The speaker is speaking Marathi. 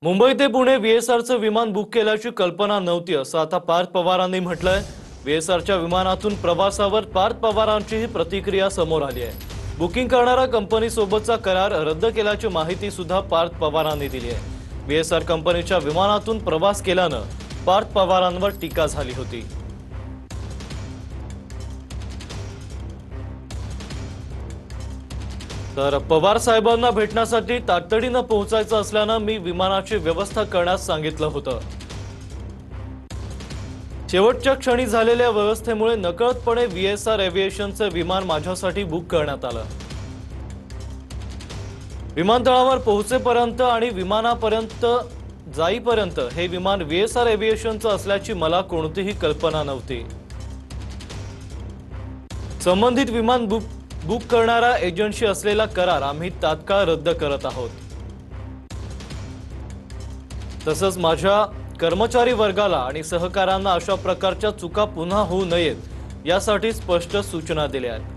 मुंबई ते पुणे व्हीएसआरचं विमान बुक केल्याची कल्पना नव्हती असं आता पार्थ पवारांनी म्हटलंय। व्हीएसआरच्या विमानातून प्रवासावर पार्थ पवारांची ही प्रतिक्रिया समोर आली आहे। बुकिंग करणाऱ्या कंपनी सोबतचा करार रद्द केल्याची माहिती सुद्धा पार्थ पवारांनी दिली आहे। व्हीएसआर कंपनीच्या विमानातून प्रवास केल्यानं पार्थ पवारांवर टीका झाली होती। तर पवार साहेबांना भेटण्यासाठी तातडीनं पोहोचायचं असल्यानं मी विमानाची व्यवस्था करण्यास सांगितलं होतं। शेवटच्या क्षणी झालेल्या व्यवस्थेमुळे नकळतपणे व्हीएसआर एव्हिएशनचं विमान माझ्यासाठी बुक करण्यात आलं। विमानतळावर पोहोचेपर्यंत आणि विमानापर्यंत जाईपर्यंत हे विमान व्हीएसआर एव्हिएशनचं असल्याची मला कोणतीही कल्पना नव्हती। संबंधित विमान बुक करणाऱ्या एजंटशी असलेला करार आम्ही तात्काळ रद्द करत आहोत। तसंच माझ्या कर्मचारी वर्गाला आणि सहकाऱ्यांना अशा प्रकारच्या चुका पुन्हा होऊ नयेत यासाठी स्पष्ट सूचना दिल्या आहेत।